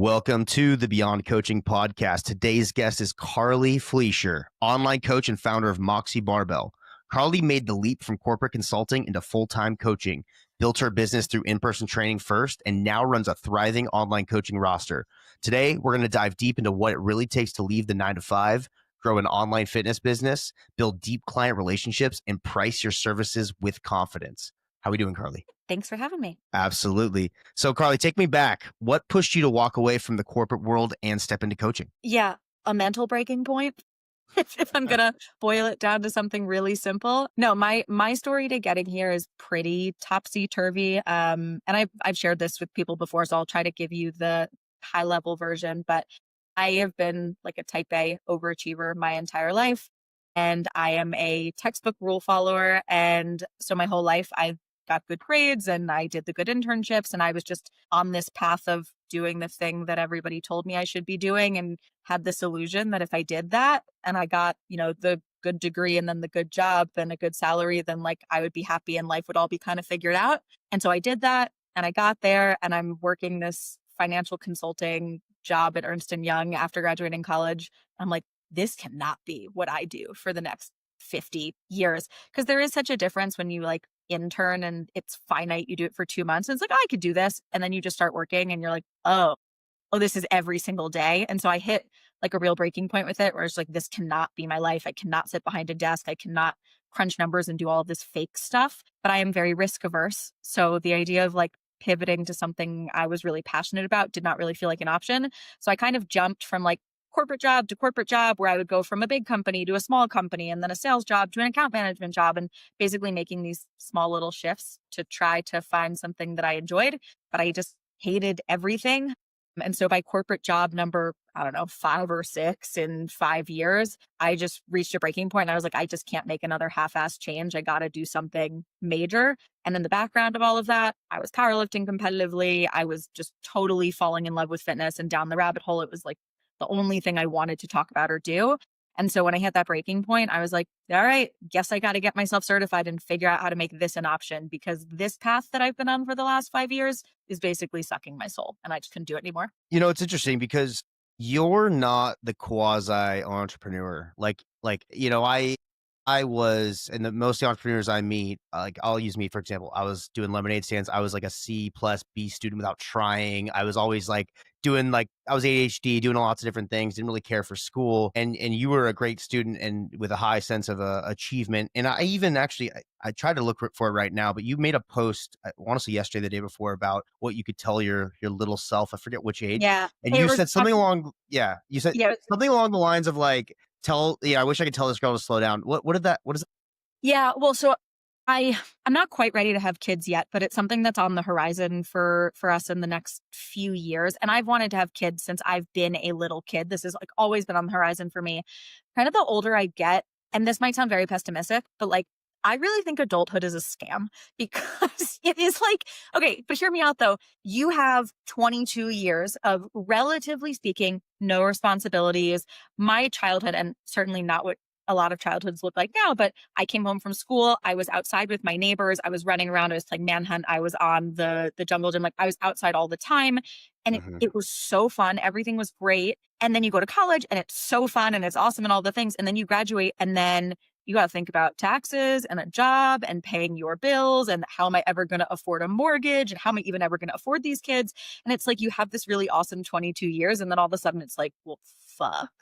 Welcome to the Beyond Coaching Podcast. Today's guest is Carly Fleischer, online coach and founder of Moxie Barbell. Carly made the leap from corporate consulting into full-time coaching, built her business through in-person training first, and now runs a thriving online coaching roster. Today, we're going to dive deep into what it really takes to leave the 9-to-5, grow an online fitness business, build deep client relationships, and price your services with confidence. How are we doing, Carly? Thanks for having me. Absolutely. So, Carly, take me back. What pushed you to walk away from the corporate world and step into coaching? Yeah, a mental breaking point. If I'm gonna boil it down to something really simple. No, my story to getting here is pretty topsy-turvy. And I've shared this with people before, so I'll try to give you the high-level version. But I have been like a type A overachiever my entire life. And I am a textbook rule follower. And so my whole life I've got good grades and I did the good internships and I was just on this path of doing the thing that everybody told me I should be doing and had this illusion that if I did that and I got, the good degree and then the good job and a good salary, then like I would be happy and life would all be kind of figured out. And so I did that and I got there and I'm working this financial consulting job at Ernst & Young after graduating college. I'm like, this cannot be what I do for the next 50 years. Because there is such a difference when you like intern and it's finite. You do it for 2 months and it's like, oh, I could do this. And then you just start working and you're like, oh, this is every single day. And so I hit like a real breaking point with it where it's like, this cannot be my life. I cannot sit behind a desk. I cannot crunch numbers and do all of this fake stuff. But I am very risk averse. So the idea of like pivoting to something I was really passionate about did not really feel like an option. So I kind of jumped from like corporate job to corporate job where I would go from a big company to a small company and then a sales job to an account management job and basically making these small little shifts to try to find something that I enjoyed, but I just hated everything. And so by corporate job number, 5 or 6 in 5 years, I just reached a breaking point. And I was like, I just can't make another half-ass change. I got to do something major. And in the background of all of that, I was powerlifting competitively. I was just totally falling in love with fitness and down the rabbit hole. It was like the only thing I wanted to talk about or do. And so when I hit that breaking point, I was like, all right, guess I got to get myself certified and figure out how to make this an option because this path that I've been on for the last 5 years is basically sucking my soul and I just couldn't do it anymore. It's interesting because you're not the quasi entrepreneur. I was, and most of the entrepreneurs I meet, like I'll use me for example. I was doing lemonade stands. I was like a C+B student without trying. I was always like I was ADHD, doing lots of different things. Didn't really care for school. And you were a great student and with a high sense of achievement. And I even actually I tried to look for it right now, but you made a post, I want to say yesterday, the day before, about what you could tell your little self. I forget which age. Yeah, and you said something along. Yeah, you said something along the lines of like, I wish I could tell this girl to slow down. What is that? Yeah, well, so I'm not quite ready to have kids yet, but it's something that's on the horizon for us in the next few years. And I've wanted to have kids since I've been a little kid. This has like always been on the horizon for me. Kind of the older I get, and this might sound very pessimistic, but like I really think adulthood is a scam because it is like, okay, but hear me out though. You have 22 years of relatively speaking, no responsibilities. My childhood, and certainly not what a lot of childhoods look like now, but I came home from school. I was outside with my neighbors. I was running around. I was playing Manhunt. I was on the jungle gym. Like I was outside all the time and it was so fun. Everything was great. And then you go to college and it's so fun and it's awesome and all the things. And then you graduate and then you got to think about taxes and a job and paying your bills and how am I ever going to afford a mortgage and how am I even ever going to afford these kids? And it's like you have this really awesome 22 years and then all of a sudden it's like, well, fuck,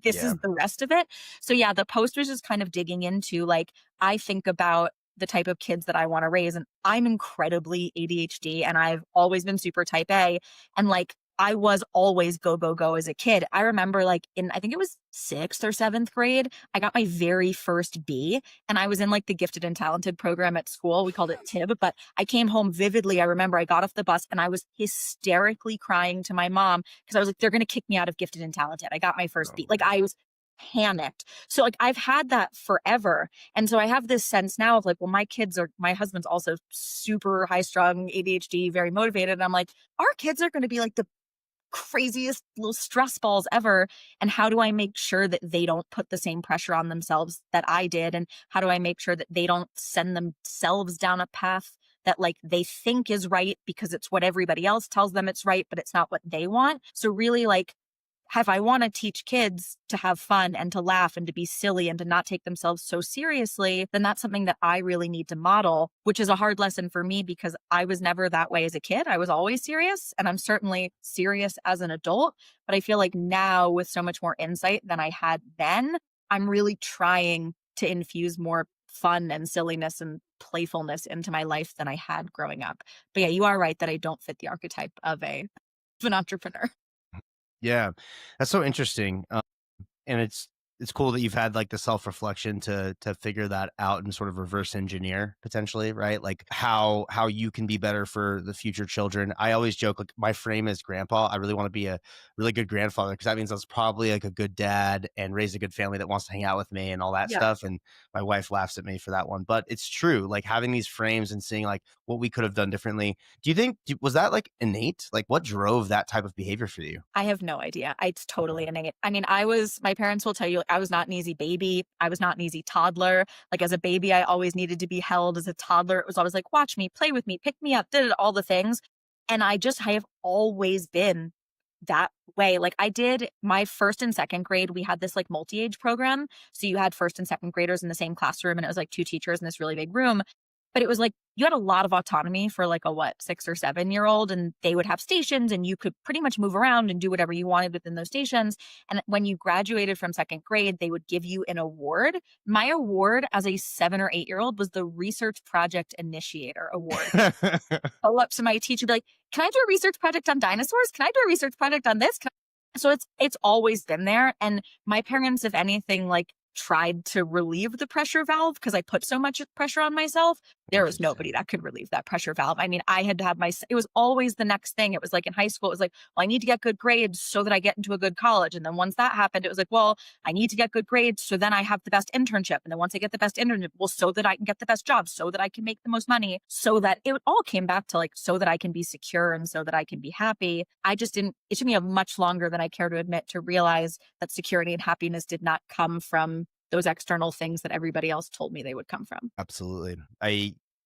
this is the rest of it. So yeah, the post was just kind of digging into like, I think about the type of kids that I want to raise and I'm incredibly ADHD and I've always been super type A and like, I was always go, go, go as a kid. I remember like I think it was 6th or 7th grade, I got my very first B and I was in like the gifted and talented program at school. We called it TIB, but I came home vividly. I remember I got off the bus and I was hysterically crying to my mom because I was like, they're going to kick me out of gifted and talented. I got my first B. Like I was panicked. So like I've had that forever. And so I have this sense now of like, well, my husband's also super high strung ADHD, very motivated. And I'm like, our kids are going to be like the craziest little stress balls ever. And how do I make sure that they don't put the same pressure on themselves that I did? And how do I make sure that they don't send themselves down a path that like they think is right because it's what everybody else tells them it's right, but it's not what they want. So really like, if I want to teach kids to have fun and to laugh and to be silly and to not take themselves so seriously, then that's something that I really need to model, which is a hard lesson for me because I was never that way as a kid. I was always serious, and I'm certainly serious as an adult. But I feel like now, with so much more insight than I had then, I'm really trying to infuse more fun and silliness and playfulness into my life than I had growing up. But yeah, you are right that I don't fit the archetype of an entrepreneur. Yeah, that's so interesting. And it's cool that you've had like the self-reflection to figure that out and sort of reverse engineer potentially, right? Like how you can be better for the future children. I always joke like my frame is grandpa. I really want to be a really good grandfather because that means I was probably like a good dad and raise a good family that wants to hang out with me and all that Yeah. stuff. And my wife laughs at me for that one, but it's true. Like having these frames and seeing like what we could have done differently. Do you think was that like innate? Like what drove that type of behavior for you? I have no idea. It's totally Okay. innate. I mean, my parents will tell you, I was not an easy baby. I was not an easy toddler. Like as a baby, I always needed to be held. As a toddler, it was always like, watch me, play with me, pick me up, did all the things. And I have always been that way. Like I did my first and second grade, we had this like multi-age program. So you had first and second graders in the same classroom, and it was like two teachers in this really big room. But it was like you had a lot of autonomy for like a 6 or 7 year old, and they would have stations and you could pretty much move around and do whatever you wanted within those stations. And when you graduated from second grade, they would give you an award. My award as a 7 or 8 year old was the Research Project Initiator Award. Go up to my teacher and be like, can I do a research project on dinosaurs? Can I do a research project on this? So it's always been there. And my parents, if anything, like tried to relieve the pressure valve because I put so much pressure on myself. There was nobody Interesting. that could relieve that pressure valve. I mean, I had to have it was always the next thing. It was like in high school, it was like, well, I need to get good grades so that I get into a good college. And then once that happened, it was like, well, I need to get good grades so then I have the best internship. And then once I get the best internship, well, so that I can get the best job, so that I can make the most money, so that it all came back to like, so that I can be secure and so that I can be happy. I just didn't, it took me a much longer than I care to admit to realize that security and happiness did not come from those external things that everybody else told me they would come from. Absolutely.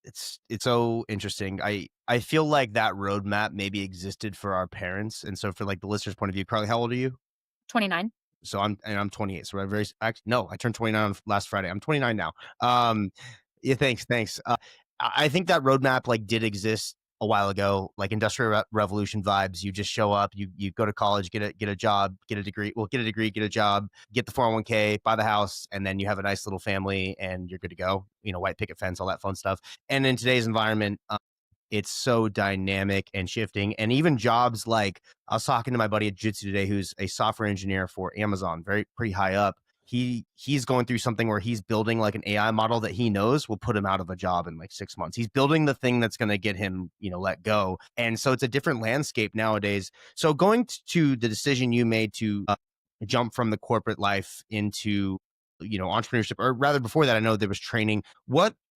It's so interesting. I feel like that roadmap maybe existed for our parents. And so for like the listener's point of view, Carly, how old are you? 29. So I'm 28. So no, I turned 29 on last Friday. I'm 29 now. Yeah, thanks. I think that roadmap like did exist a while ago, like industrial revolution vibes. You just show up, you go to college, get a job, get a degree, get a job, get the 401k, buy the house, and then you have a nice little family and you're good to go. You know, white picket fence, all that fun stuff. And in today's environment, it's so dynamic and shifting. And even jobs like I was talking to my buddy at Jitsu today, who's a software engineer for Amazon, pretty high up. He's going through something where he's building like an AI model that he knows will put him out of a job in like 6 months. He's building the thing that's going to get him, let go. And so it's a different landscape nowadays. So going to the decision you made to jump from the corporate life into, entrepreneurship, or rather before that, I know there was training.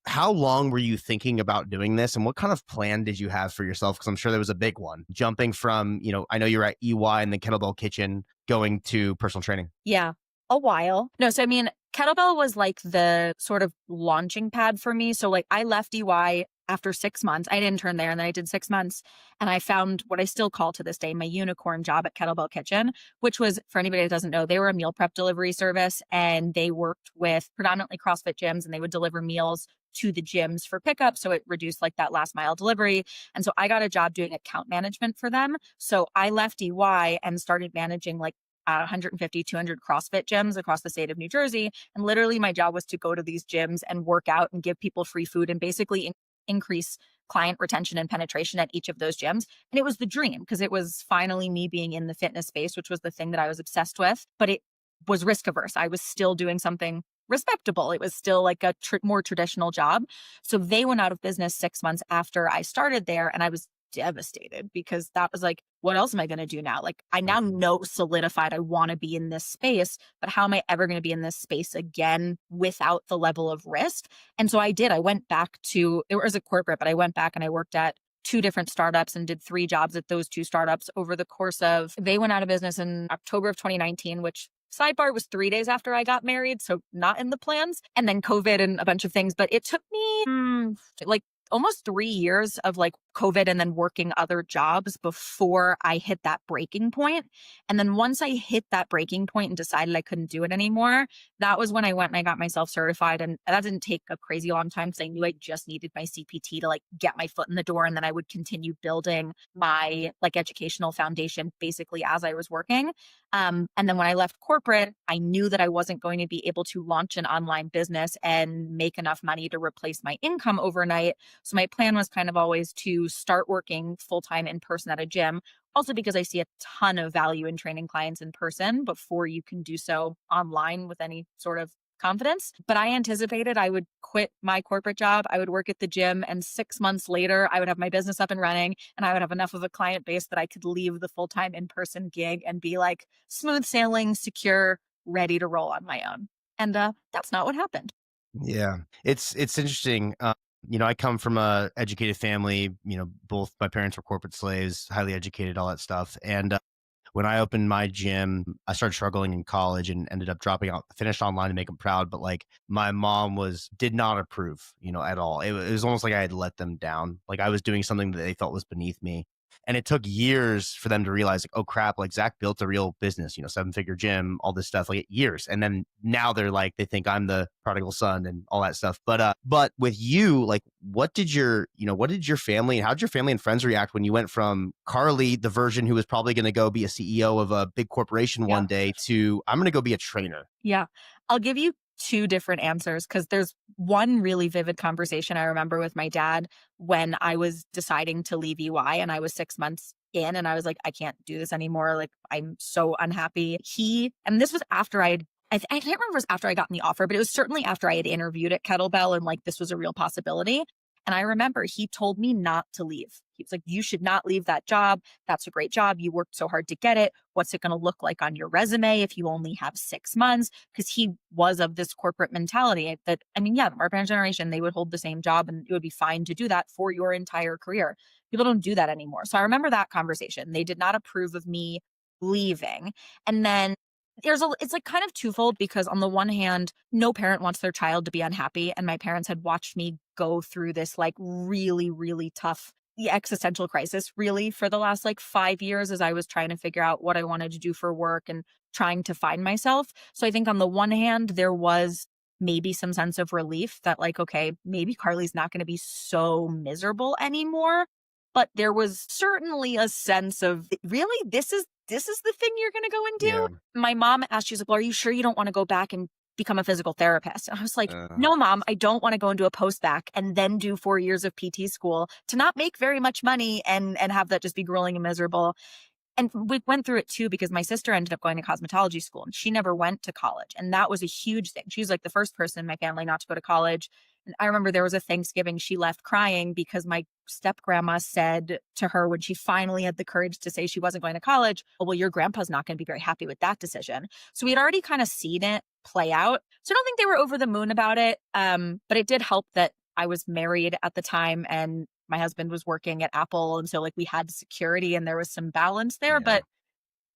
How long were you thinking about doing this and what kind of plan did you have for yourself? Because I'm sure there was a big one jumping from, I know you're at EY and the Kettlebell Kitchen going to personal training. Yeah, a while. No, so I mean, Kettlebell was like the sort of launching pad for me. So like I left EY after 6 months. I interned there and then I did 6 months and I found what I still call to this day my unicorn job at Kettlebell Kitchen, which was, for anybody that doesn't know, they were a meal prep delivery service and they worked with predominantly CrossFit gyms and they would deliver meals to the gyms for pickup. So it reduced like that last mile delivery. And so I got a job doing account management for them. So I left EY and started managing like 150, 200 CrossFit gyms across the state of New Jersey. And literally my job was to go to these gyms and work out and give people free food and basically increase client retention and penetration at each of those gyms. And it was the dream because it was finally me being in the fitness space, which was the thing that I was obsessed with, but it was risk averse. I was still doing something respectable. It was still like a more traditional job. So they went out of business 6 months after I started there. And I was devastated because that was like, what else am I going to do now? Like I now know solidified I want to be in this space, but how am I ever going to be in this space again without the level of risk? And so I did. I went back to, it was a corporate, but I went back and I worked at 2 different startups and did 3 jobs at those 2 startups over the course of, they went out of business in October of 2019, which sidebar was 3 days after I got married. So not in the plans. And then COVID and a bunch of things, but it took me like almost 3 years of like COVID and then working other jobs before I hit that breaking point. And then once I hit that breaking point and decided I couldn't do it anymore, that was when I went and I got myself certified. And that didn't take a crazy long time because I knew I just needed my CPT to like get my foot in the door. And then I would continue building my like educational foundation basically as I was working. And then when I left corporate, I knew that I wasn't going to be able to launch an online business and make enough money to replace my income overnight. So my plan was kind of always to start working full time in person at a gym. Also, because I see a ton of value in training clients in person before you can do so online with any sort of confidence. But I anticipated I would quit my corporate job, I would work at the gym, and 6 months later, I would have my business up and running and I would have enough of a client base that I could leave the full time in person gig and be like smooth sailing, secure, ready to roll on my own. And that's not what happened. Yeah, it's interesting. I come from a educated family. Both my parents were corporate slaves, highly educated, all that stuff. And when I opened my gym, I started struggling in college and ended up dropping out. Finished online to make them proud, but like my mom did not approve, at all. It was almost like I had let them down. Like I was doing something that they felt was beneath me. And it took years for them to realize, like, oh crap, like Zach built a real business, 7-figure gym, all this stuff, like years. And then now they're like, they think I'm the prodigal son and all that stuff. But with you, like, what did your family and how did your family and friends react when you went from Carly, the version who was probably going to go be a CEO of a big corporation Yeah. one day, to I'm going to go be a trainer? Yeah. I'll give you two different answers because there's one really vivid conversation I remember with my dad when I was deciding to leave EY and I was 6 months in and I was like, I can't do this anymore. Like, I'm so unhappy. And this was after I can't remember if it was after I got the offer, but it was certainly after I had interviewed at Kettlebell and like this was a real possibility. And I remember he told me not to leave. He was like, you should not leave that job. That's a great job. You worked so hard to get it. What's it going to look like on your resume if you only have 6 months? Because he was of this corporate mentality that, I mean, yeah, our parents' generation, they would hold the same job and it would be fine to do that for your entire career. People don't do that anymore. So I remember that conversation. They did not approve of me leaving. And then it's like kind of twofold because on the one hand, no parent wants their child to be unhappy. And my parents had watched me go through this like really, really tough existential crisis really for the last like 5 years as I was trying to figure out what I wanted to do for work and trying to find myself. So I think on the one hand, there was maybe some sense of relief that like, okay, maybe Carly's not going to be so miserable anymore. But there was certainly a sense of really, this is the thing you're going to go and Yeah. do. My mom asked, she's like, well, are you sure you don't want to go back and become a physical therapist? And I was like, Uh, no, mom, I don't want to go and do a post-bac and then do 4 years of PT school to not make very much money and have that just be grueling and miserable. And we went through it too because my sister ended up going to cosmetology school and she never went to college. And that was a huge thing. She was like the first person in my family not to go to college. And I remember there was a Thanksgiving she left crying because my step grandma said to her when she finally had the courage to say she wasn't going to college, oh, well, your grandpa's not going to be very happy with that decision. So we had already kind of seen it play out. So I don't think they were over the moon about it. But it did help that I was married at the time and my husband was working at Apple. And so like we had security and there was some balance there, yeah. but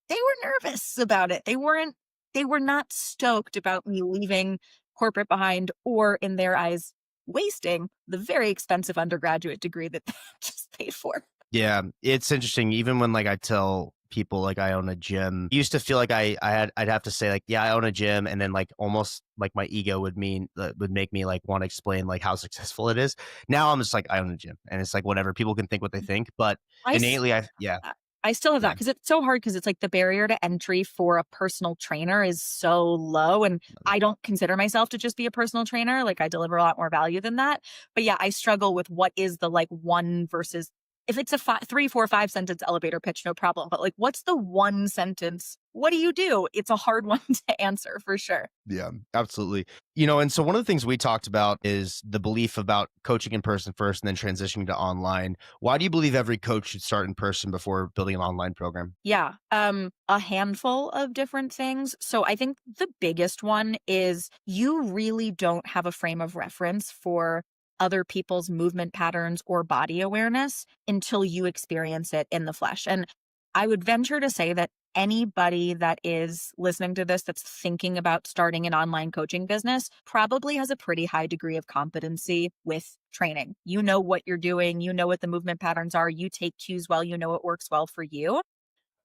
they were nervous about it. They were not stoked about me leaving corporate behind or in their eyes, wasting the very expensive undergraduate degree that they just paid for. Yeah, it's interesting. Even when like I tell people like I own a gym, I used to feel like I'd have to say like, yeah, I own a gym, and then like almost like my ego would make me like want to explain like how successful it is. Now I'm just like I own a gym, and it's like whatever, people can think what they think, but I s- innately, yeah, I still have that yeah, because it's so hard because it's like the barrier to entry for a personal trainer is so low. And I don't consider myself to just be a personal trainer. Like I deliver a lot more value than that. But yeah, I struggle with what is the like one versus if it's a 3, 4, 5 sentence elevator pitch, no problem. But like, what's the one sentence? What do you do? It's a hard one to answer for sure. yeah, absolutely. And so one of the things we talked about is the belief about coaching in person first and then transitioning to online. Why do you believe every coach should start in person before building an online program? Yeah, a handful of different things. So I think the biggest one is you really don't have a frame of reference for other people's movement patterns or body awareness until you experience it in the flesh. And I would venture to say that anybody that is listening to this that's thinking about starting an online coaching business probably has a pretty high degree of competency with training. You know what you're doing, you know what the movement patterns are, you take cues well, you know what works well for you.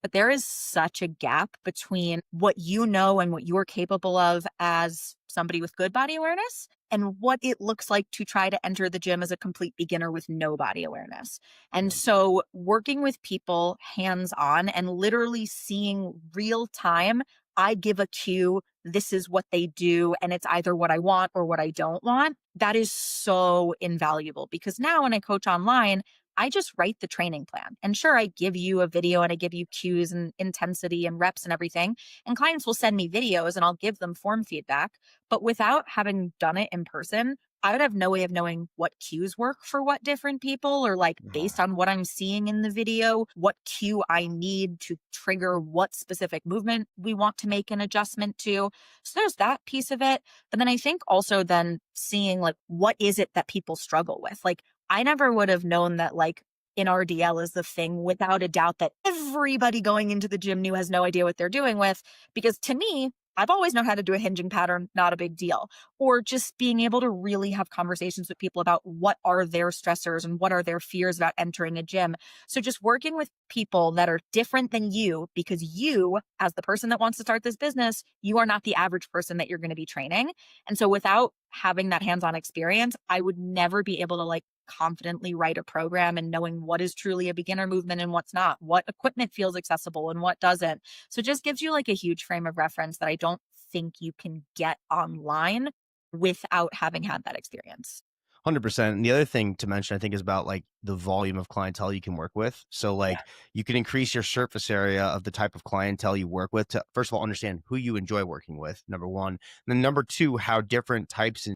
But there is such a gap between what you know and what you're capable of as somebody with good body awareness and what it looks like to try to enter the gym as a complete beginner with no body awareness. And so working with people hands on and literally seeing real time, I give a cue, this is what they do, and it's either what I want or what I don't want. That is so invaluable because now when I coach online, I just write the training plan. And sure, I give you a video and I give you cues and intensity and reps and everything. And clients will send me videos and I'll give them form feedback. But without having done it in person, I would have no way of knowing what cues work for what different people, or like based on what I'm seeing in the video, what cue I need to trigger what specific movement we want to make an adjustment to. So there's that piece of it. But then I think also then seeing like, what is it that people struggle with? Like, I never would have known that like an RDL is the thing without a doubt that everybody going into the gym new has no idea what they're doing with. Because to me, I've always known how to do a hinging pattern, not a big deal. Or just being able to really have conversations with people about what are their stressors and what are their fears about entering a gym. So just working with people that are different than you, because you, as the person that wants to start this business, you are not the average person that you're going to be training. And so without having that hands-on experience, I would never be able to like confidently write a program and knowing what is truly a beginner movement and what's not, what equipment feels accessible and what doesn't. So it just gives you like a huge frame of reference that I don't think you can get online without having had that experience. 100%. And the other thing to mention, I think, is about like the volume of clientele you can work with. So like you can increase your surface area of the type of clientele you work with to, first of all, understand who you enjoy working with, number one. And then number two, how different types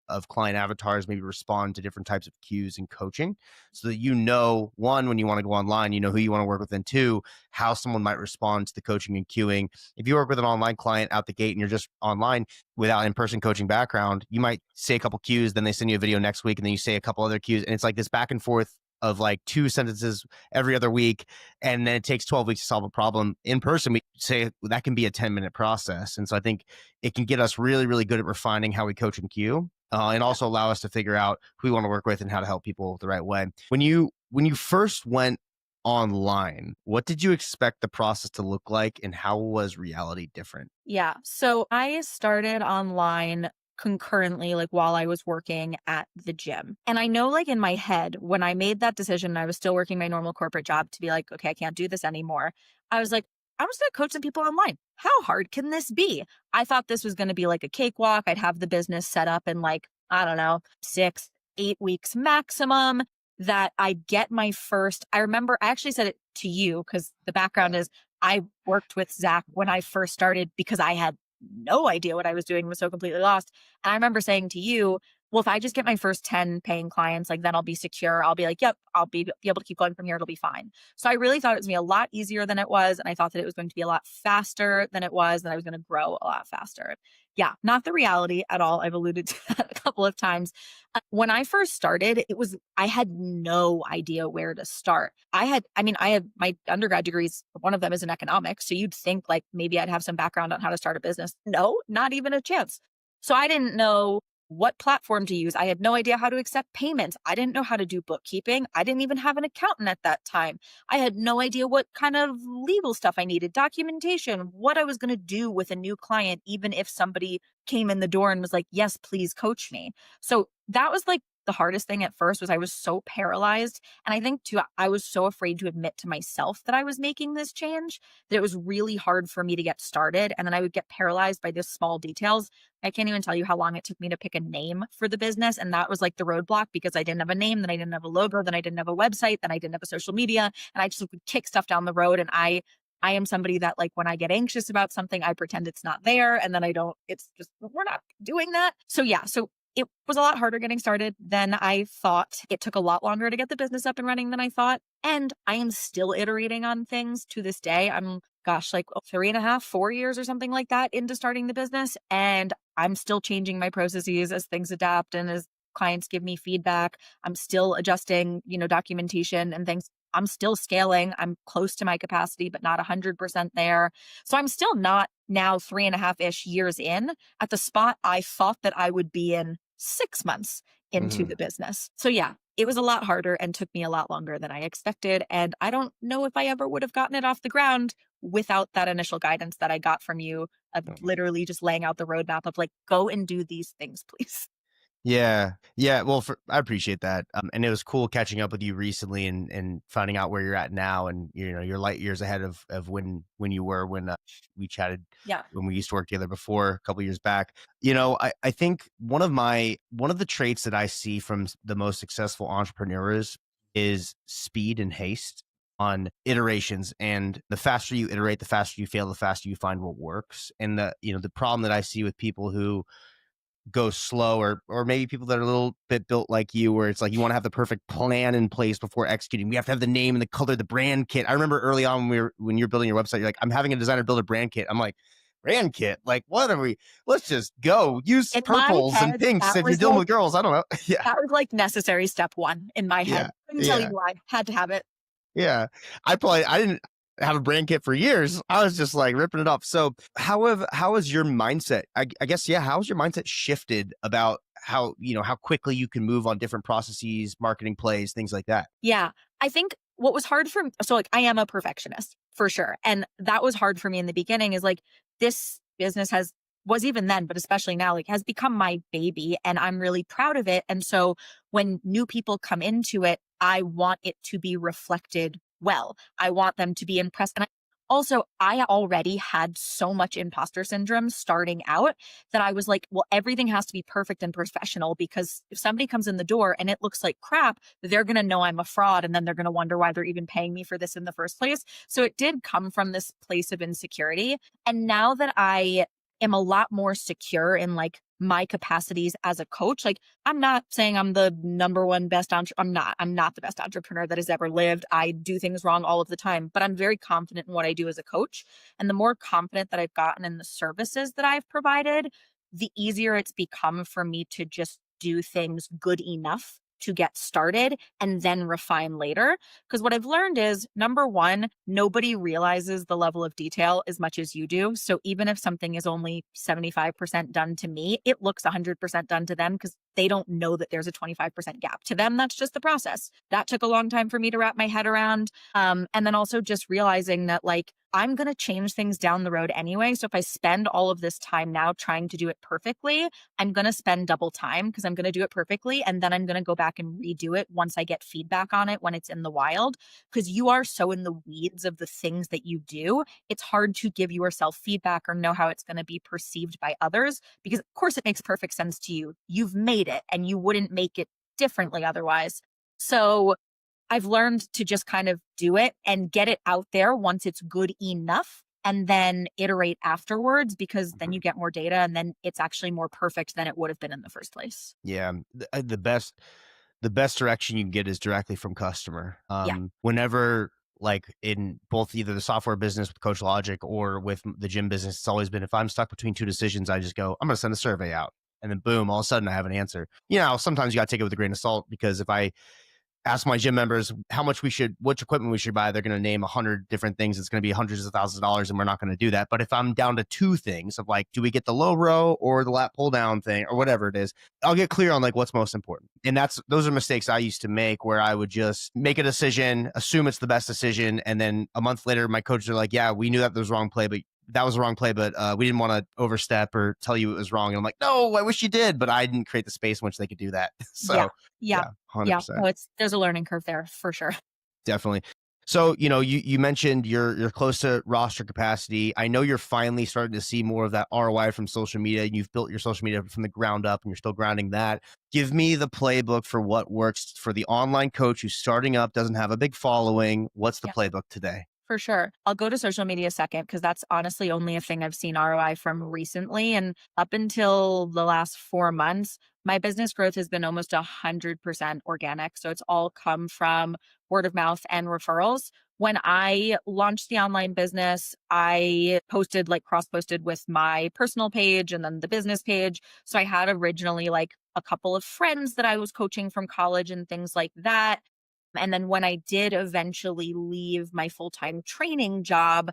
of client avatars maybe respond to different types of cues and coaching, so that you know, one, when you want to go online, you know who you want to work with, and two, how someone might respond to the coaching and cueing. If you work with an online client out the gate and you're just online without in-person coaching background, you might say a couple cues, then they send you a video next week, and then you say a couple other cues, and it's like this back and forth of like 2 sentences every other week, and then it takes 12 weeks to solve a problem. In person, we say that can be a 10-minute process. And so I think it can get us really, really good at refining how we coach and cue, and also allow us to figure out who we want to work with and how to help people the right way. When you first went online, what did you expect the process to look like, and how was reality different? Yeah. So I started online concurrently, like while I was working at the gym. And I know, like in my head, when I made that decision, I was still working my normal corporate job to be like, okay, I can't do this anymore. I was like, I'm just going to coach some people online. How hard can this be? I thought this was going to be like a cakewalk. I'd have the business set up in like, I don't know, 6, 8 weeks maximum. That I'd get my first, I remember I actually said it to you because the background is I worked with Zack when I first started because I had no idea what I was doing, was so completely lost. And I remember saying to you, well, if I just get my first 10 paying clients, like then I'll be secure. I'll be like, yep, I'll be able to keep going from here. It'll be fine. So I really thought it was going to be a lot easier than it was. And I thought that it was going to be a lot faster than it was, and I was going to grow a lot faster. Yeah, not the reality at all. I've alluded to that a couple of times. When I first started, I had no idea where to start. I had my undergrad degrees. One of them is in economics. So you'd think like maybe I'd have some background on how to start a business. No, not even a chance. So I didn't know what platform to use. I had no idea how to accept payments. I didn't know how to do bookkeeping. I didn't even have an accountant at that time. I had no idea what kind of legal stuff I needed, documentation, what I was going to do with a new client, even if somebody came in the door and was like, yes, please coach me. So that was like the hardest thing at first, was I was so paralyzed. And I think too, I was so afraid to admit to myself that I was making this change that it was really hard for me to get started. And then I would get paralyzed by these small details. I can't even tell you how long it took me to pick a name for the business. And that was like the roadblock, because I didn't have a name, then I didn't have a logo, then I didn't have a website, then I didn't have a social media. And I just would kick stuff down the road. And I am somebody that, like, when I get anxious about something, I pretend it's not there. And then it's just, we're not doing that. So yeah. So it was a lot harder getting started than I thought. It took a lot longer to get the business up and running than I thought. And I am still iterating on things to this day. I'm, like 3.5, 4 years or something like that into starting the business. And I'm still changing my processes as things adapt and as clients give me feedback. I'm still adjusting, documentation and things. I'm still scaling. I'm close to my capacity, but not 100% there. So I'm still not now 3.5-ish years in at the spot I thought that I would be in 6 months into Mhm. the business. So yeah, it was a lot harder and took me a lot longer than I expected. And I don't know if I ever would have gotten it off the ground without that initial guidance that I got from you of literally just laying out the roadmap of like, go and do these things, please. Yeah. Yeah. Well, I appreciate that. And it was cool catching up with you recently and finding out where you're at now. And, you're light years ahead of when you were, when we chatted, Yeah. when we used to work together before a couple years back. I think one of the traits that I see from the most successful entrepreneurs is speed and haste on iterations. And the faster you iterate, the faster you fail, the faster you find what works. And the problem that I see with people who go slow, or maybe people that are a little bit built like you, where it's like you want to have the perfect plan in place before executing. We have to have the name and the color, the brand kit. I remember early on when you're building your website, you're like, I'm having a designer build a brand kit. I'm like, brand kit? Like, what are we? Let's just go. Use In my purples and head, pinks if you're dealing with girls. I don't know. Yeah. that was like necessary step one in my Yeah. head. Couldn't tell you Yeah. why. Had to have it. Yeah. I didn't have a brand kit for years. I was just like ripping it off. So how has your mindset, I guess, yeah, how's your mindset shifted about how quickly you can move on different processes, marketing plays, things like that? Yeah. I think what was hard for me, so like I am a perfectionist for sure. And that was hard for me in the beginning is like this business was even then, but especially now, like has become my baby and I'm really proud of it. And so when new people come into it, I want it to be reflected well. I want them to be impressed. And I already had so much imposter syndrome starting out that I was like, well, everything has to be perfect and professional because if somebody comes in the door and it looks like crap, they're going to know I'm a fraud. And then they're going to wonder why they're even paying me for this in the first place. So it did come from this place of insecurity. And now that I am a lot more secure in like my capacities as a coach, like I'm not saying I'm the number one best I'm not the best entrepreneur that has ever lived. I do things wrong all of the time, but I'm very confident in what I do as a coach. And the more confident that I've gotten in the services that I've provided, the easier it's become for me to just do things good enough to get started and then refine later. Because what I've learned is number one, nobody realizes the level of detail as much as you do. So even if something is only 75% done to me, it looks 100% done to them because they don't know that there's a 25% gap. To them, that's just the process. That took a long time for me to wrap my head around. And then also just realizing that like, I'm going to change things down the road anyway. So if I spend all of this time now trying to do it perfectly, I'm going to spend double time because I'm going to do it perfectly. And then I'm going to go back and redo it once I get feedback on it when it's in the wild. Because you are so in the weeds of the things that you do, it's hard to give yourself feedback or know how it's going to be perceived by others. Because of course it makes perfect sense to you. You've made it and you wouldn't make it differently otherwise. So I've learned to just kind of do it and get it out there once it's good enough and then iterate afterwards because then you get more data and then it's actually more perfect than it would have been in the first place. Yeah. The best direction you can get is directly from customer. Yeah. Whenever, like in both either the software business with Coach Logic or with the gym business, it's always been if I'm stuck between two decisions, I just go, I'm going to send a survey out. And then boom, all of a sudden I have an answer. Sometimes you got to take it with a grain of salt because if I ask my gym members which equipment we should buy, they're going to name 100 different things. It's going to be hundreds of thousands of dollars and we're not going to do that. But if I'm down to two things of like, do we get the low row or the lat pull down thing or whatever it is, I'll get clear on like what's most important. And those are mistakes I used to make where I would just make a decision, assume it's the best decision. And then a month later, my coaches are like, yeah, we knew that was the wrong play, but that was the wrong play, but we didn't want to overstep or tell you it was wrong. And I'm like, no, I wish you did, but I didn't create the space in which they could do that. So Yeah. 100%. No, there's a learning curve there for sure. Definitely. So, you mentioned you're close to roster capacity. I know you're finally starting to see more of that ROI from social media. You've built your social media from the ground up and you're still grounding that. Give me the playbook for what works for the online coach who's starting up, doesn't have a big following. What's the playbook today? For sure. I'll go to social media second because that's honestly only a thing I've seen ROI from recently. And up until the last 4 months, my business growth has been almost 100% organic. So it's all come from word of mouth and referrals. When I launched the online business, I posted cross posted with my personal page and then the business page. So I had originally like a couple of friends that I was coaching from college and things like that. And then when I did eventually leave my full-time training job,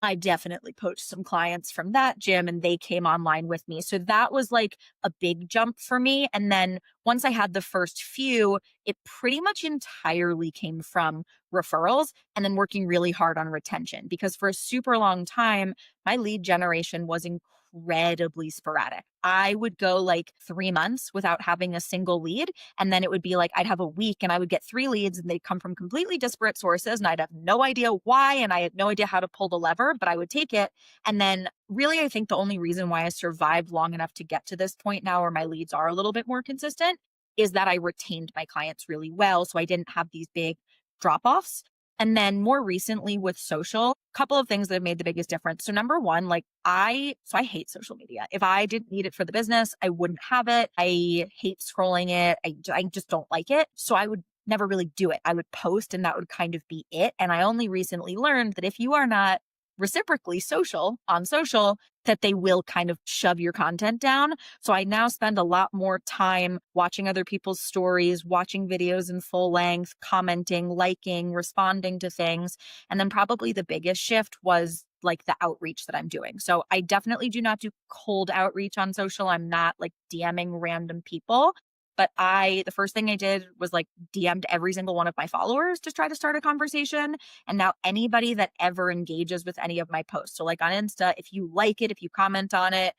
I definitely poached some clients from that gym and they came online with me. So that was like a big jump for me. And then once I had the first few, it pretty much entirely came from referrals and then working really hard on retention because for a super long time, my lead generation was incredibly sporadic. I would go like 3 months without having a single lead. And then it would be like I'd have a week and I would get 3 leads and they'd come from completely disparate sources. And I'd have no idea why. And I had no idea how to pull the lever, but I would take it. And then really, I think the only reason why I survived long enough to get to this point now where my leads are a little bit more consistent is that I retained my clients really well. So I didn't have these big drop offs. And then more recently with social, a couple of things that have made the biggest difference. So number one, like I hate social media. If I didn't need it for the business, I wouldn't have it. I hate scrolling it. I just don't like it. So I would never really do it. I would post and that would kind of be it. And I only recently learned that if you are not reciprocally social on social, that they will kind of shove your content down. So I now spend a lot more time watching other people's stories, watching videos in full length, commenting, liking, responding to things. And then probably the biggest shift was like the outreach that I'm doing. So I definitely do not do cold outreach on social. I'm not like DMing random people. But the first thing I did was like DM'd every single one of my followers to try to start a conversation. And now anybody that ever engages with any of my posts. So like on Insta, if you like it, if you comment on it,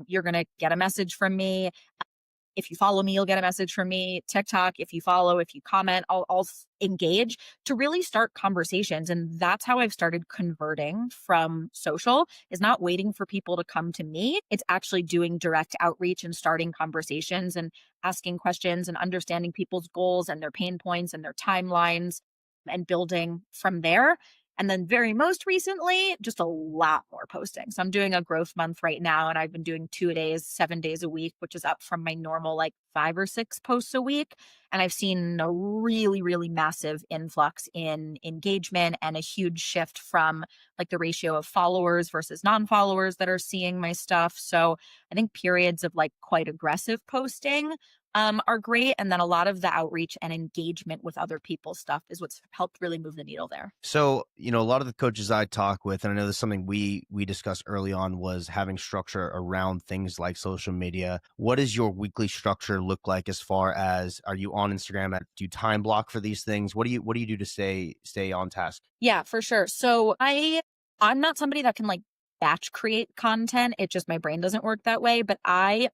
you're going to get a message from me. If you follow me, you'll get a message from me. TikTok, if you follow, if you comment, I'll engage to really start conversations. And that's how I've started converting from social is not waiting for people to come to me. It's actually doing direct outreach and starting conversations and asking questions and understanding people's goals and their pain points and their timelines and building from there. And then very most recently, just a lot more posting. So I'm doing a growth month right now, and I've been doing 2 days, 7 days a week, which is up from my normal like 5 or 6 posts a week. And I've seen a really, really massive influx in engagement and a huge shift from like the ratio of followers versus non-followers that are seeing my stuff. So I think periods of like quite aggressive posting are great. And then a lot of the outreach and engagement with other people's stuff is what's helped really move the needle there. So, a lot of the coaches I talk with, and I know this is something we discussed early on, was having structure around things like social media. What does your weekly structure look like as far as, are you on Instagram? Do you time block for these things? What do you do to stay on task? Yeah, for sure. So I'm not somebody that can like batch create content. It just my brain doesn't work that way. But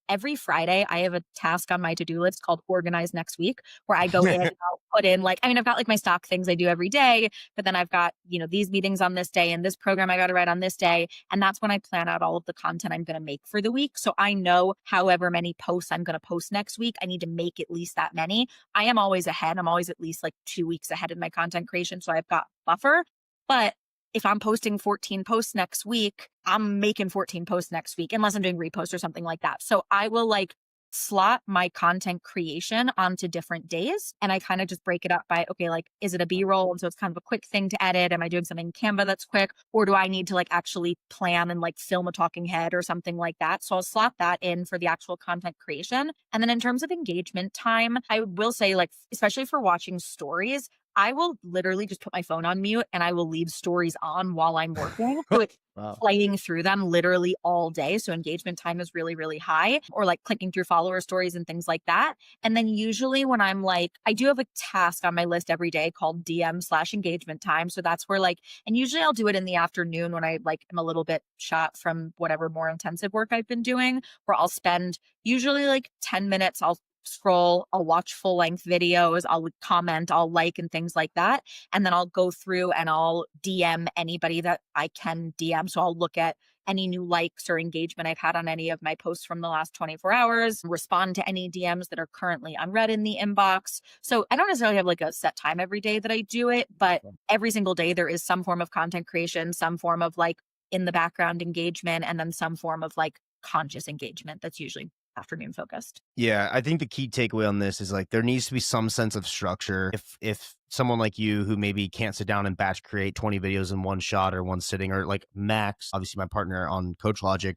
every Friday I have a task on my to-do list called Organize Next Week, where I go in and I'll put in like, I mean, I've got like my stock things I do every day, but then I've got, these meetings on this day and this program I got to write on this day. And that's when I plan out all of the content I'm going to make for the week. So I know however many posts I'm going to post next week, I need to make at least that many. I am always ahead. I'm always at least like 2 weeks ahead in my content creation. So I've got buffer. But if I'm posting 14 posts next week, I'm making 14 posts next week, unless I'm doing reposts or something like that. So I will like slot my content creation onto different days. And I kind of just break it up by, okay, like, is it a B-roll? And so it's kind of a quick thing to edit. Am I doing something in Canva that's quick? Or do I need to like actually plan and like film a talking head or something like that? So I'll slot that in for the actual content creation. And then in terms of engagement time, I will say like, especially for watching stories, I will literally just put my phone on mute and I will leave stories on while I'm working. So it's Wow. playing through them literally all day. So engagement time is really, really high, or like clicking through follower stories and things like that. And then usually when I'm like, I do have a task on my list every day called DM/engagement time. So that's where like, and usually I'll do it in the afternoon when I like am a little bit shot from whatever more intensive work I've been doing, where I'll spend usually like 10 minutes. I'll scroll, I'll watch full length videos, I'll comment, I'll like and things like that. And then I'll go through and I'll DM anybody that I can DM. So I'll look at any new likes or engagement I've had on any of my posts from the last 24 hours, respond to any DMs that are currently unread in the inbox. So I don't necessarily have like a set time every day that I do it, but every single day there is some form of content creation, some form of like in the background engagement, and then some form of like conscious engagement that's usually afternoon focused. Yeah, I think the key takeaway on this is like there needs to be some sense of structure. If someone like you who maybe can't sit down and batch create 20 videos in one shot or one sitting, or like Max, obviously my partner on Coach Logic,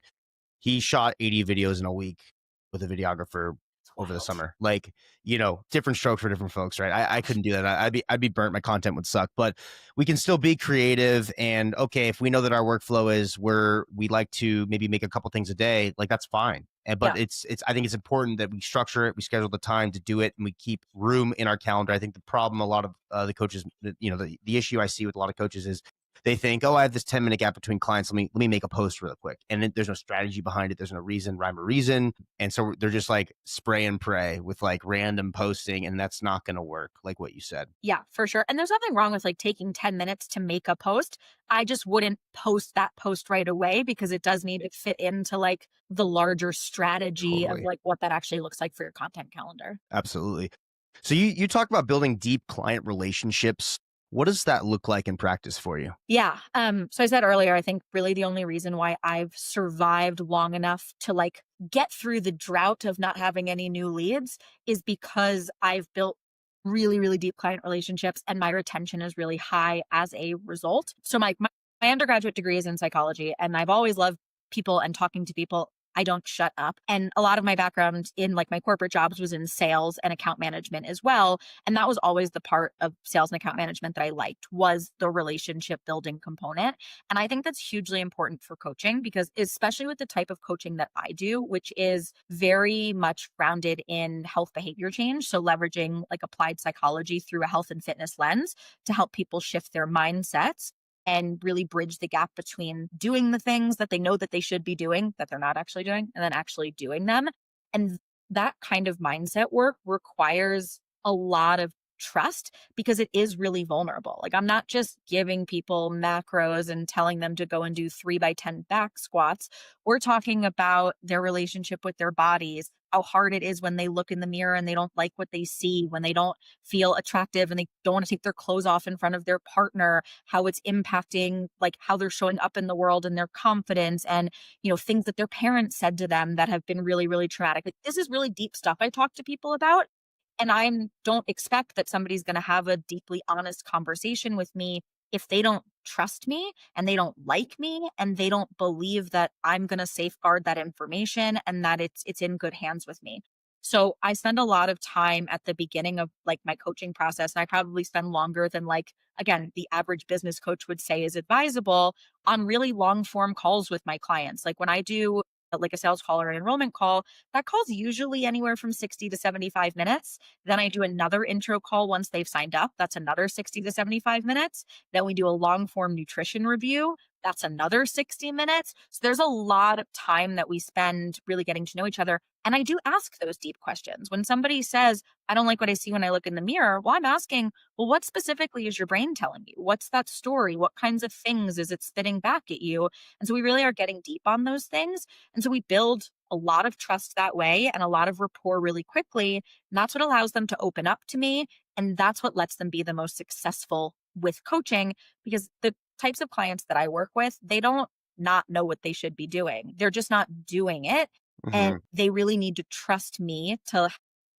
he shot 80 videos in a week with a videographer over the Wild. summer. Like, different strokes for different folks, right? I couldn't do that. I'd be burnt. My content would suck. But we can still be creative. And okay, if we know that our workflow is where we like to maybe make a couple things a day, like that's fine. And but Yeah. it's I think it's important that we structure it, we schedule the time to do it, and we keep room in our calendar. I think the problem a lot of the coaches, the issue I see with a lot of coaches is they think, oh, I have this 10-minute gap between clients. Let me make a post real quick. And then there's no strategy behind it. There's no reason, rhyme or reason. And so they're just like spray and pray with like random posting. And that's not going to work, like what you said. Yeah, for sure. And there's nothing wrong with like taking 10 minutes to make a post. I just wouldn't post that post right away because it does need to fit into like the larger strategy of Totally. like what that actually looks like for your content calendar. Absolutely. So you talk about building deep client relationships. What does that look like in practice for you? Yeah. So I said earlier, I think really the only reason why I've survived long enough to like get through the drought of not having any new leads is because I've built really, really deep client relationships and my retention is really high as a result. So my undergraduate degree is in psychology and I've always loved people and talking to people. I don't shut up. And a lot of my background in like my corporate jobs was in sales and account management as well. And that was always the part of sales and account management that I liked was the relationship building component. And I think that's hugely important for coaching because especially with the type of coaching that I do, which is very much grounded in health behavior change. So leveraging like applied psychology through a health and fitness lens to help people shift their mindsets and really bridge the gap between doing the things that they know that they should be doing that they're not actually doing and then actually doing them. And that kind of mindset work requires a lot of trust because it is really vulnerable. Like I'm not just giving people macros and telling them to go and do 3x10 back squats. We're talking about their relationship with their bodies, how hard it is when they look in the mirror and they don't like what they see, when they don't feel attractive and they don't want to take their clothes off in front of their partner, how it's impacting like how they're showing up in the world and their confidence and, things that their parents said to them that have been really, really traumatic. Like this is really deep stuff I talk to people about. And I don't expect that somebody's going to have a deeply honest conversation with me if they don't trust me and they don't like me and they don't believe that I'm going to safeguard that information and that it's in good hands with me. So I spend a lot of time at the beginning of like my coaching process and I probably spend longer than like again the average business coach would say is advisable on really long form calls with my clients. Like when I do like a sales call or an enrollment call, that call's usually anywhere from 60 to 75 minutes. Then I do another intro call once they've signed up. That's another 60 to 75 minutes. Then we do a long form nutrition review. That's another 60 minutes. So there's a lot of time that we spend really getting to know each other. And I do ask those deep questions. When somebody says, I don't like what I see when I look in the mirror, well, I'm asking, well, what specifically is your brain telling you? What's that story? What kinds of things is it spitting back at you? And so we really are getting deep on those things. And so we build a lot of trust that way and a lot of rapport really quickly. And that's what allows them to open up to me. And that's what lets them be the most successful with coaching because the types of clients that I work with, they don't not know what they should be doing. They're just not doing it. And Hmm. they really need to trust me to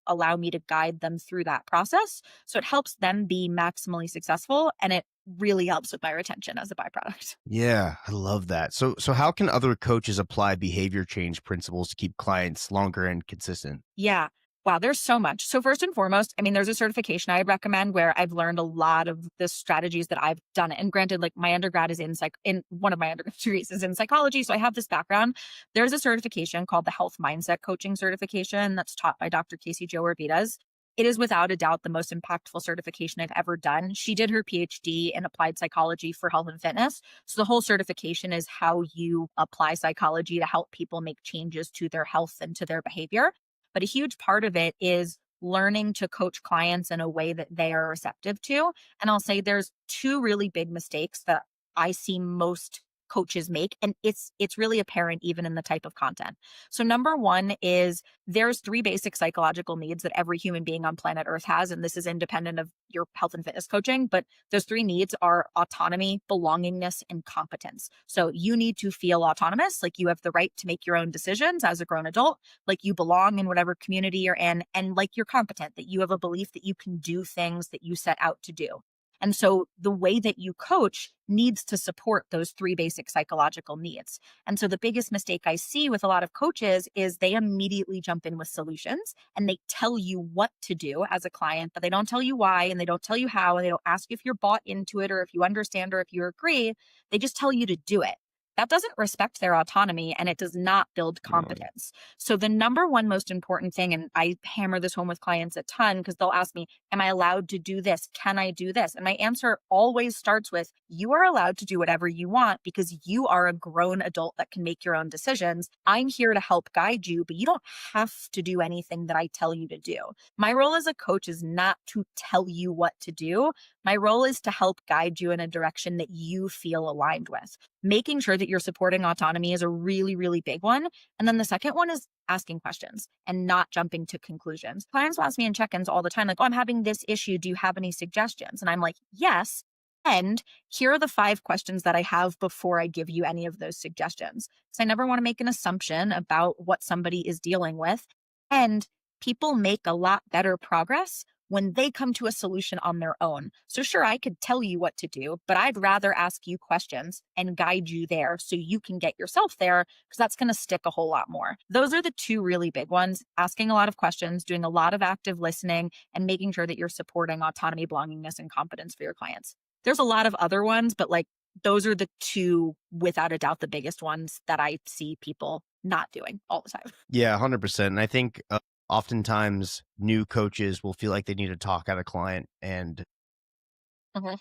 allow me to guide them through that process. So it helps them be maximally successful and it really helps with my retention as a byproduct. Yeah, I love that. So how can other coaches apply behavior change principles to keep clients longer and consistent? Yeah. Wow, there's so much. So first and foremost, I mean, there's a certification I'd recommend where I've learned a lot of the strategies that I've done. And granted, like my undergrad is in one of my undergrad degrees is in psychology. So I have this background. There's a certification called the Health Mindset Coaching Certification that's taught by Dr. Casey Jo Orvidas. It is without a doubt the most impactful certification I've ever done. She did her PhD in applied psychology for health and fitness. So the whole certification is how you apply psychology to help people make changes to their health and to their behavior. But a huge part of it is learning to coach clients in a way that they are receptive to. And I'll say there's two really big mistakes that I see most coaches make and it's really apparent even in the type of content. So number one is there's three basic psychological needs that every human being on planet Earth has and this is independent of your health and fitness coaching, but those three needs are autonomy, belongingness, and competence. So you need to feel autonomous, like you have the right to make your own decisions as a grown adult, like you belong in whatever community you're in, and like you're competent, that you have a belief that you can do things that you set out to do. And so the way that you coach needs to support those three basic psychological needs. And so the biggest mistake I see with a lot of coaches is they immediately jump in with solutions and they tell you what to do as a client, but they don't tell you why and they don't tell you how and they don't ask you if you're bought into it or if you understand or if you agree. They just tell you to do it. That doesn't respect their autonomy and it does not build competence. So the number one most important thing, and I hammer this home with clients a ton because they'll ask me, am I allowed to do this? Can I do this? And my answer always starts with, you are allowed to do whatever you want because you are a grown adult that can make your own decisions. I'm here to help guide you, but you don't have to do anything that I tell you to do. My role as a coach is not to tell you what to do. My role is to help guide you in a direction that you feel aligned with. Making sure that you're supporting autonomy is a really, really big one. And then the second one is asking questions and not jumping to conclusions. Clients will ask me in check-ins all the time, like, oh, I'm having this issue. Do you have any suggestions? And I'm like, yes. And here are the 5 questions that I have before I give you any of those suggestions. So I never want to make an assumption about what somebody is dealing with. And people make a lot better progress when they come to a solution on their own. So sure, I could tell you what to do, but I'd rather ask you questions and guide you there so you can get yourself there because that's going to stick a whole lot more. Those are the 2 really big ones: asking a lot of questions, doing a lot of active listening, and making sure that you're supporting autonomy, belongingness, and competence for your clients. There's a lot of other ones, but like those are the 2, without a doubt, the biggest ones that I see people not doing all the time. Yeah, 100%. And I think oftentimes new coaches will feel like they need to talk at a client and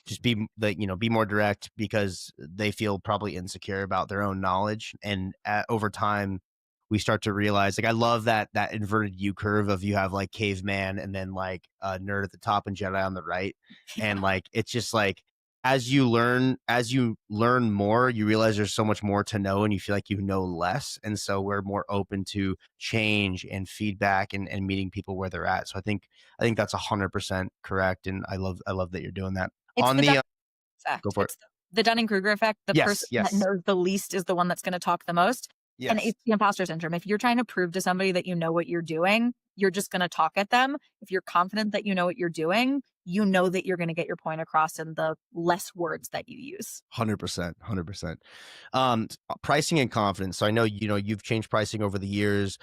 just be more direct because they feel probably insecure about their own knowledge. And over time, we start to realize, like, I love that inverted U curve of you have like caveman and then like a nerd at the top and Jedi on the right. And like, it's just like, as you learn more, you realize there's so much more to know and you feel like you know less. And so we're more open to change and feedback and meeting people where they're at. So I think that's 100% correct. And I love that you're doing that. It's On the the effect. Go for it. It's the Dunning-Kruger effect. The Yes, person that yes, knows the least is the one that's going to talk the most. And yes. it's the imposter syndrome. If you're trying to prove to somebody that you know what you're doing, you're just going to talk at them. If you're confident that you know what you're doing, you know that you're going to get your point across in the less words that you use. 100%, 100%. Pricing and confidence. So I know, you've changed pricing over the years.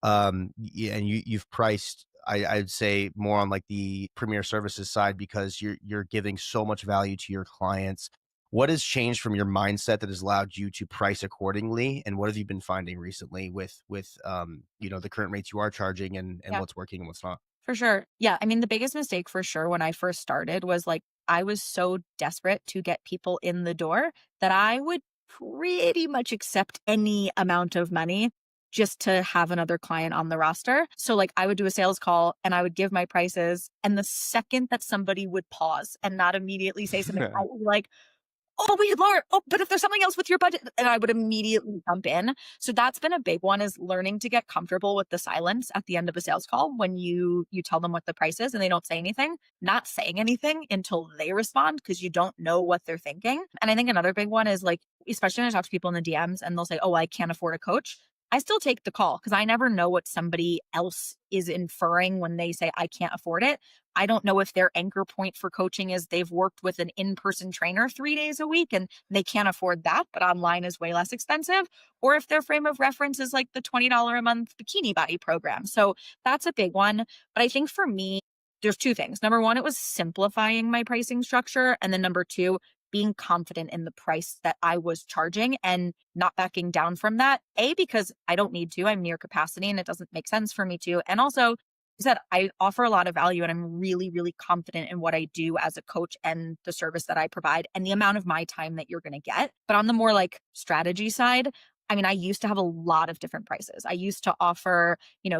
And you've priced, I'd say, more on like the premier services side because you're giving so much value to your clients. What has changed from your mindset that has allowed you to price accordingly? And what have you been finding recently with the current rates you are charging and Yeah. what's working and what's not? For sure. Yeah. I mean, the biggest mistake for sure when I first started was like, I was so desperate to get people in the door that I would pretty much accept any amount of money just to have another client on the roster. So like I would do a sales call and I would give my prices. And the second that somebody would pause and not immediately say something, I would be like, oh, we could lower. Oh, but if there's something else with your budget, and I would immediately jump in. So that's been a big one, is learning to get comfortable with the silence at the end of a sales call when you tell them what the price is and they don't say anything, not saying anything until they respond because you don't know what they're thinking. And I think another big one is like, especially when I talk to people in the DMs and they'll say, oh, I can't afford a coach. I still take the call because I never know what somebody else is inferring when they say, I can't afford it. I don't know if their anchor point for coaching is they've worked with an in-person trainer 3 days a week and they can't afford that, but online is way less expensive. Or if their frame of reference is like the $20 a month bikini body program. So that's a big one. But I think for me, there's 2 things. Number 1, it was simplifying my pricing structure. And then number 2, being confident in the price that I was charging and not backing down from that. A, because I don't need to, I'm near capacity and it doesn't make sense for me to. And also, that I offer a lot of value and I'm really, really confident in what I do as a coach and the service that I provide and the amount of my time that you're going to get. But on the more like strategy side, I mean, I used to have a lot of different prices. I used to offer,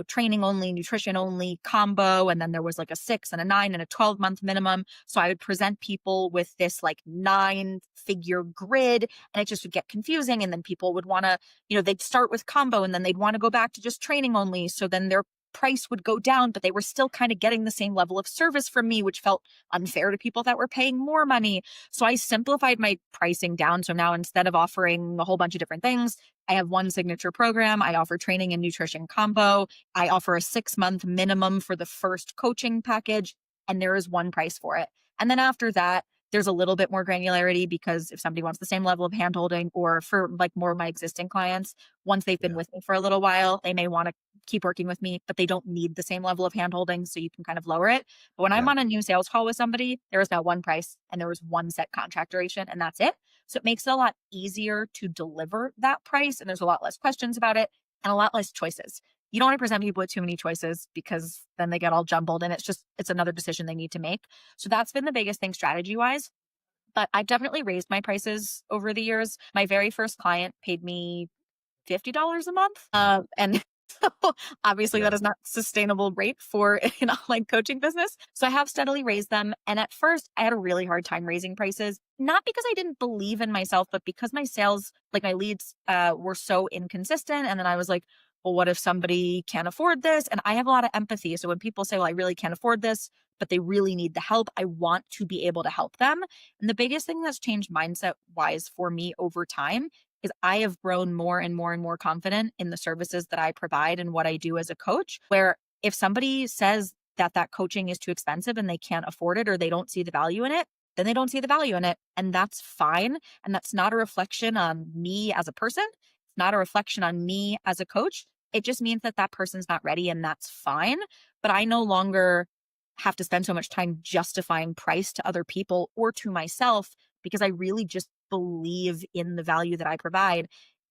training only, nutrition only combo. And then there was like a 6 and a 9 and a 12-month minimum. So I would present people with this like 9-figure grid and it just would get confusing. And then people would want to, they'd start with combo and then they'd want to go back to just training only. So then their price would go down, but they were still kind of getting the same level of service from me, which felt unfair to people that were paying more money. So I simplified my pricing down. So now instead of offering a whole bunch of different things, I have one signature program. I offer training and nutrition combo. I offer a 6-month minimum for the first coaching package, and there is one price for it. And then after that, There's a little bit more granularity because if somebody wants the same level of handholding, or for like more of my existing clients, once they've been Yeah. with me for a little while, they may want to keep working with me, but they don't need the same level of handholding. So you can kind of lower it. But when I'm Yeah. on a new sales call with somebody, there is now one price and there was one set contract duration, and that's it. So it makes it a lot easier to deliver that price. And there's a lot less questions about it and a lot less choices. You don't want to present people with too many choices because then they get all jumbled and it's another decision they need to make. So that's been the biggest thing strategy wise. But I've definitely raised my prices over the years. My very first client paid me $50 a month. And so obviously Yeah. that is not sustainable rate for an online coaching business. So I have steadily raised them. And at first I had a really hard time raising prices, not because I didn't believe in myself, but because my sales, like my leads, were so inconsistent. And then I was like, well, what if somebody can't afford this? And I have a lot of empathy. So when people say, well, I really can't afford this, but they really need the help, I want to be able to help them. And the biggest thing that's changed mindset wise for me over time is I have grown more and more and more confident in the services that I provide and what I do as a coach, where if somebody says that that coaching is too expensive and they can't afford it or they don't see the value in it, then they don't see the value in it. And that's fine. And that's not a reflection on me as a person. It's not a reflection on me as a coach. It just means that that person's not ready, and that's fine. But I no longer have to spend so much time justifying price to other people or to myself because I really just believe in the value that I provide.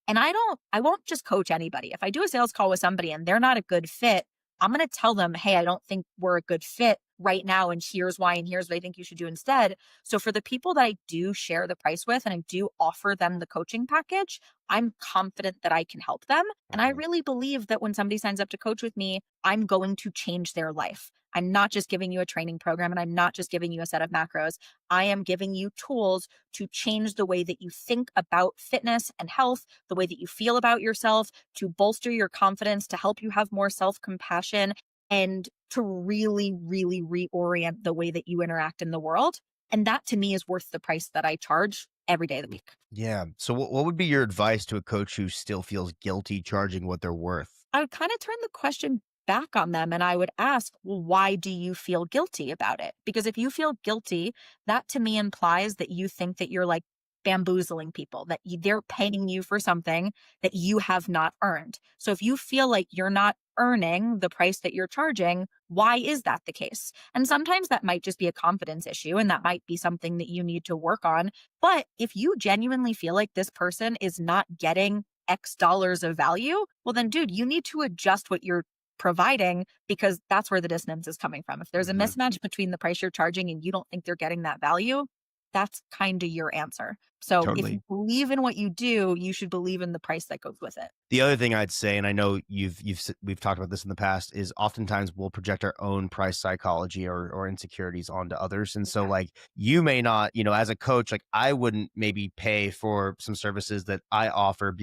And I won't just coach anybody. If I do a sales call with somebody and they're not a good fit, I'm going to tell them, hey, I don't think we're a good fit right now. And here's why, and here's what I think you should do instead. So for the people that I do share the price with and I do offer them the coaching package, I'm confident that I can help them. And I Mhm. really believe that when somebody signs up to coach with me, I'm going to change their life. I'm not just giving you a training program and I'm not just giving you a set of macros. I am giving you tools to change the way that you think about fitness and health, the way that you feel about yourself, to bolster your confidence, to help you have more self compassion, and to really, really reorient the way that you interact in the world. And that to me is worth the price that I charge every day of the week. Yeah. So what would be your advice to a coach who still feels guilty charging what they're worth? I would kind of turn the question back on them and I would ask, well, why do you feel guilty about it? Because if you feel guilty, that to me implies that you think that you're like bamboozling people, that they're paying you for something that you have not earned. So if you feel like you're not earning the price that you're charging, why is that the case? And sometimes that might just be a confidence issue and that might be something that you need to work on. But if you genuinely feel like this person is not getting X dollars of value, well, then, dude, you need to adjust what you're providing because that's where the dissonance is coming from. If there's a Hmm. mismatch between the price you're charging and you don't think they're getting that value, that's kind of your answer. So if you Totally. believe in what you do, you should believe in the price that goes with it. The other thing I'd say, and I know we've talked about this in the past, is oftentimes we'll project our own price psychology or insecurities onto others. And so like you may not, as a coach, like I wouldn't maybe pay for some services that I offer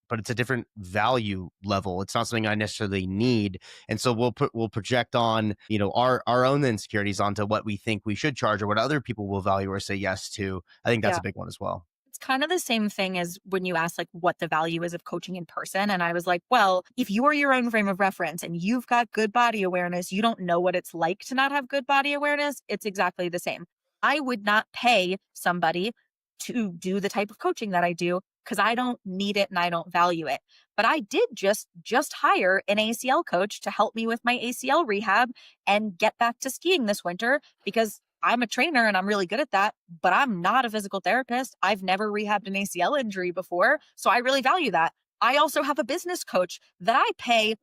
but it's a different value level. It's not something I necessarily need. And so we'll project on, our own insecurities onto what we think we should charge or what other people will value or say yes to. I think that's Yeah. a big one as well. It's kind of the same thing as when you asked like what the value is of coaching in person. And I was like, well, if you're your own frame of reference and you've got good body awareness, you don't know what it's like to not have good body awareness. It's exactly the same. I would not pay somebody to do the type of coaching that I do because I don't need it and I don't value it. But I did just hire an ACL coach to help me with my ACL rehab and get back to skiing this winter because I'm a trainer and I'm really good at that, but I'm not a physical therapist. I've never rehabbed an ACL injury before. So I really value that. I also have a business coach that I pay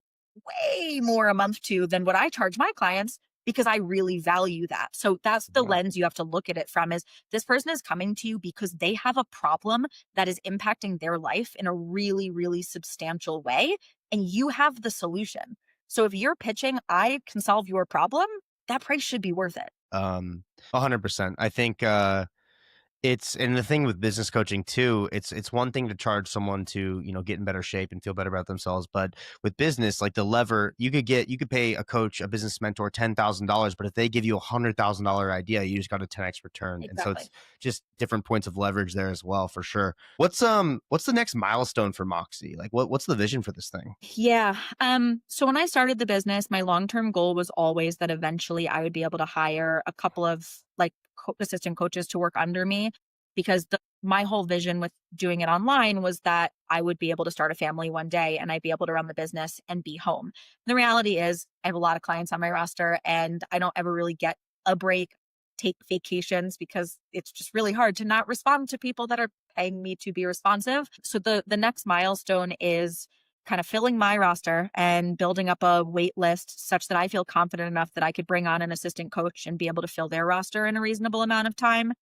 way more a month to than what I charge my clients because I really value that. So that's the Yeah. lens you have to look at it from is this person is coming to you because they have a problem that is impacting their life in a really, really substantial way. And you have the solution. So if you're pitching, I can solve your problem, that price should be worth it. 100%. I think, and the thing with business coaching too, it's one thing to charge someone to, get in better shape and feel better about themselves. But with business, like the lever, you could pay a coach, a business mentor $10,000, but if they give you $100,000 idea, you just got a 10x return. And so Exactly. it's just different points of leverage there as well, for sure. What's the next milestone for Moxie? Like what's the vision for this thing? Yeah. So when I started the business, my long-term goal was always that eventually I would be able to hire a couple of like assistant coaches to work under me because my whole vision with doing it online was that I would be able to start a family one day and I'd be able to run the business and be home. The reality is, I have a lot of clients on my roster and I don't ever really get a break, take vacations because it's just really hard to not respond to people that are paying me to be responsive. So the next milestone is kind of filling my roster and building up a wait list such that I feel confident enough that I could bring on an assistant coach and be able to fill their roster in a reasonable amount of time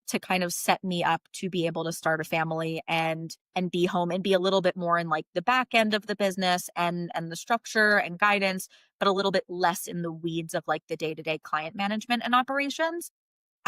to kind of set me up to be able to start a family and be home and be a little bit more in like the back end of the business and the structure and guidance, but a little bit less in the weeds of like the day-to-day client management and operations.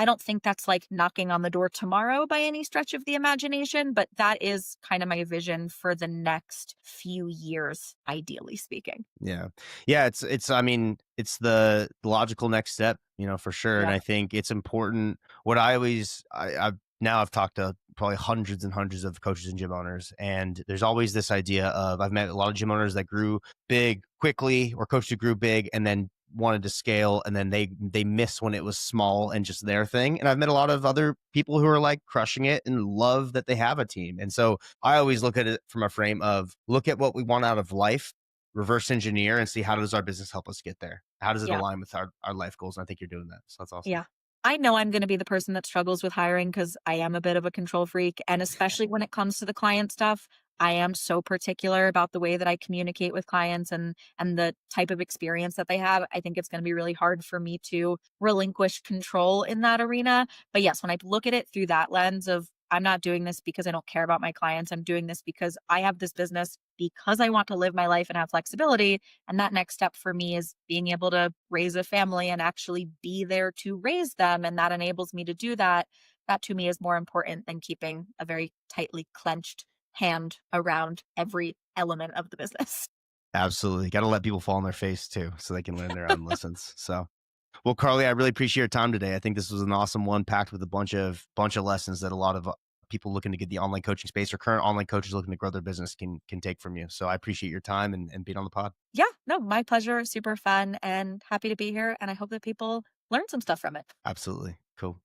I don't think that's like knocking on the door tomorrow by any stretch of the imagination, but that is kind of my vision for the next few years, ideally speaking. Yeah. Yeah, I mean, it's the logical next step, for sure. And Yeah. I think it's important. What I always I've talked to probably hundreds and hundreds of coaches and gym owners, and there's always this idea of I've met a lot of gym owners that grew big quickly or coaches who grew big and then wanted to scale and then they miss when it was small and just their thing. And I've met a lot of other people who are like crushing it and love that they have a team. And so I always look at it from a frame of look at what we want out of life, reverse engineer and see how does our business help us get there? How does it Yeah. align with our life goals? And I think you're doing that. So that's awesome. Yeah. I know I'm going to be the person that struggles with hiring because I am a bit of a control freak. And especially when it comes to the client stuff, I am so particular about the way that I communicate with clients and the type of experience that they have. I think it's going to be really hard for me to relinquish control in that arena. But yes, when I look at it through that lens of I'm not doing this because I don't care about my clients. I'm doing this because I have this business because I want to live my life and have flexibility. And that next step for me is being able to raise a family and actually be there to raise them. And that enables me to do that. That to me is more important than keeping a very tightly clenched hand around every element of the business. Absolutely. Got to let people fall on their face too so they can learn their own lessons. So well, Carly, I really appreciate your time today. I think this was an awesome one, packed with a bunch of lessons that a lot of people looking to get the online coaching space or current online coaches looking to grow their business can take from you. So I appreciate your time and being on the pod. Yeah, no, my pleasure. Super fun and happy to be here. And I hope that people learn some stuff from it. Absolutely. Cool.